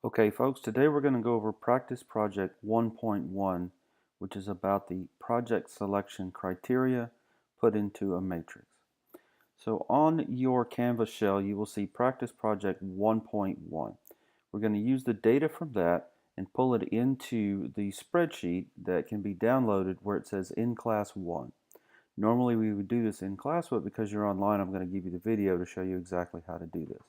Okay, folks, today we're going to go over practice project 1.1, which is about the project selection criteria put into a matrix. So on your Canvas shell, you will see practice project 1.1. We're going to use the data from that and pull it into the spreadsheet that can be downloaded where it says in class 1. Normally we would do this in class, but because you're online, I'm going to give you the video to show you exactly how to do this.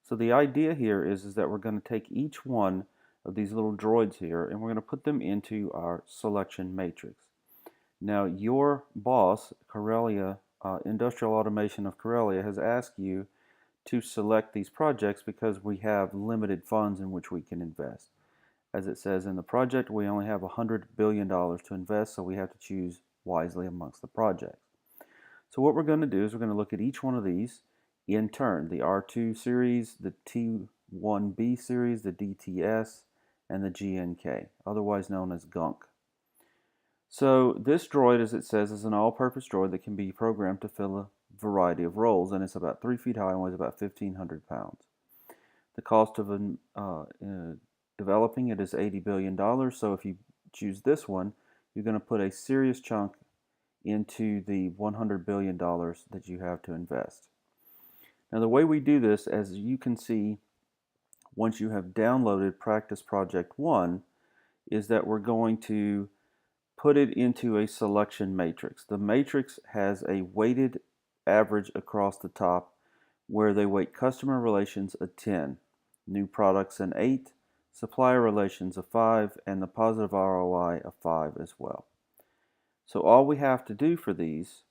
So the idea here is that we're going to take each one of these little droids here and we're going to put them into our selection matrix. Now your boss, Corellia, Industrial Automation of Corellia, has asked you to select these projects because we have limited funds in which we can invest. As it says in the project, we only have $100 billion to invest, so we have to choose wisely amongst the projects. So what we're going to do is we're going to look at each one of these in turn, the R2 series, the T1B series, the DTS, and the GNK, otherwise known as GUNK. So this droid, as it says, is an all-purpose droid that can be programmed to fill a variety of roles, and it's about 3 feet high and weighs about 1,500 pounds. The cost of developing it is $80 billion, so if you choose this one, you're going to put a serious chunk into the $100 billion that you have to invest. Now the way we do this, as you can see once you have downloaded Practice Project 1, is that we're going to put it into a selection matrix. The matrix has a weighted average across the top where they weight customer relations a 10, new products an 8, supplier relations a 5, and the positive ROI a 5 as well. So all we have to do for these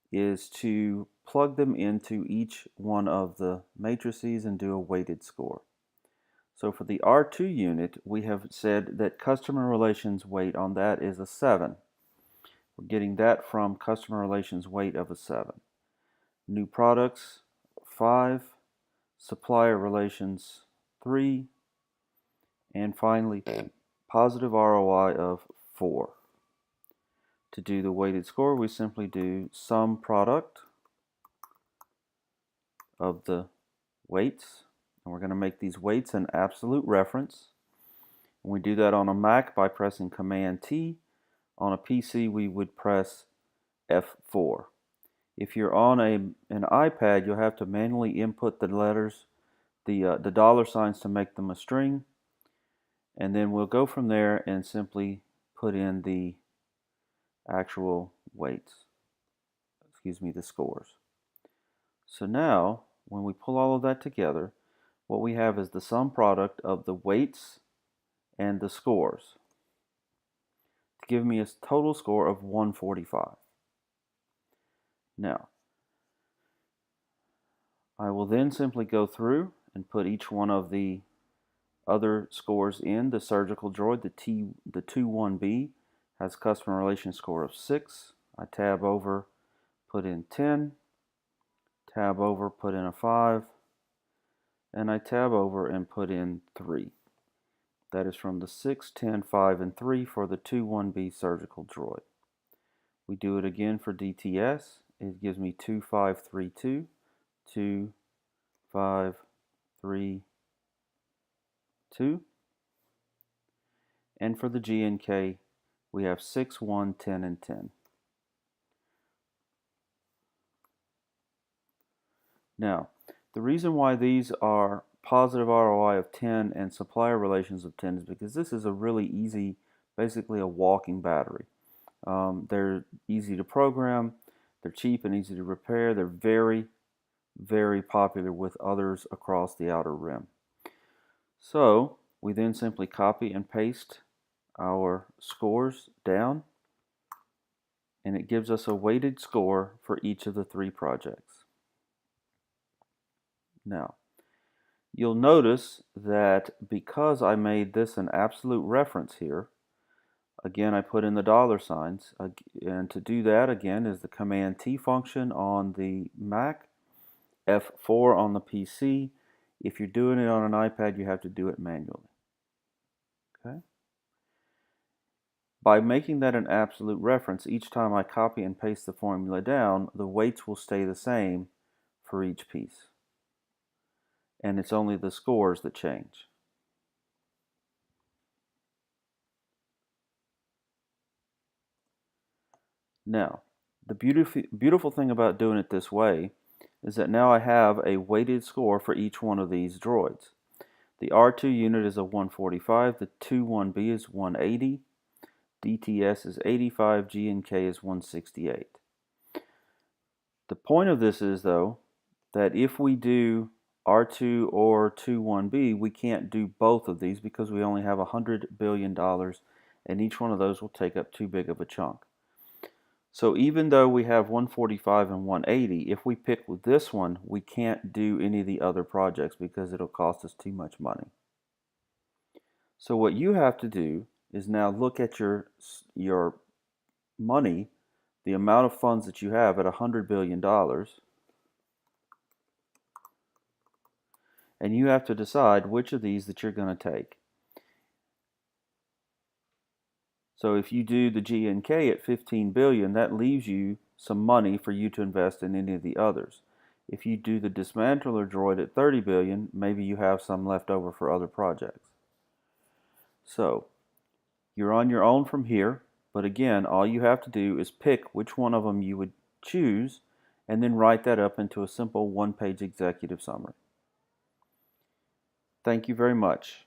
is to plug them into each one of the matrices and do a weighted score. So for the R2 unit, we have said that customer relations weight on that is a 7. We're getting that from customer relations weight of a 7. New products, 5. Supplier relations, 3. And finally, positive ROI of 4. To do the weighted score, we simply do sum product of the weights, and we're going to make these weights an absolute reference. And we do that on a Mac by pressing Command T. On a PC, we would press F4. If you're on an iPad, you'll have to manually input the letters, the dollar signs to make them a string, and then we'll go from there and simply put in the actual weights, the scores. So now, when we pull all of that together, what we have is the sum product of the weights and the scores to give me a total score of 145. Now, I will then simply go through and put each one of the other scores in. The surgical droid, the 21B, has customer relation score of 6. I tab over, put in 10, tab over, put in a 5, and I tab over and put in 3. That is from the 6, 10, 5, and 3 for the 21B surgical droid. We do it again for DTS. It gives me 2, 5, 3, 2, 2, 5, 3, 2. And for the GNK, we have 6, 1, 10, and 10. Now, the reason why these are positive ROI of 10 and supplier relations of 10 is because this is a really easy, basically a walking battery. They're easy to program, they're cheap and easy to repair, they're very, very popular with others across the outer rim. So we then simply copy and paste our scores down, and it gives us a weighted score for each of the 3 projects. Now, you'll notice that because I made this an absolute reference here, again I put in the dollar signs, and to do that again is the Command T function on the Mac, F4 on the PC. If you're doing it on an iPad, you have to do it manually. Okay? By making that an absolute reference, each time I copy and paste the formula down, the weights will stay the same for each piece. And it's only the scores that change. Now, the beautiful thing about doing it this way is that now I have a weighted score for each one of these droids. The R2 unit is a 145, the 21B is 180, DTS is 85, G and K is 168. The point of this is, though, that if we do R2 or 21B, we can't do both of these because we only have $100 billion, and each one of those will take up too big of a chunk. So even though we have 145 and 180, if we pick with this one, we can't do any of the other projects because it'll cost us too much money. So what you have to do is now look at your money, the amount of funds that you have at $100 billion, and you have to decide which of these that you're going to take. So if you do the G and K at 15 billion, that leaves you some money for you to invest in any of the others. If you do the dismantler droid at 30 billion, maybe you have some left over for other projects. So you're on your own from here, but again, all you have to do is pick which one of them you would choose and then write that up into a simple one-page executive summary. Thank you very much.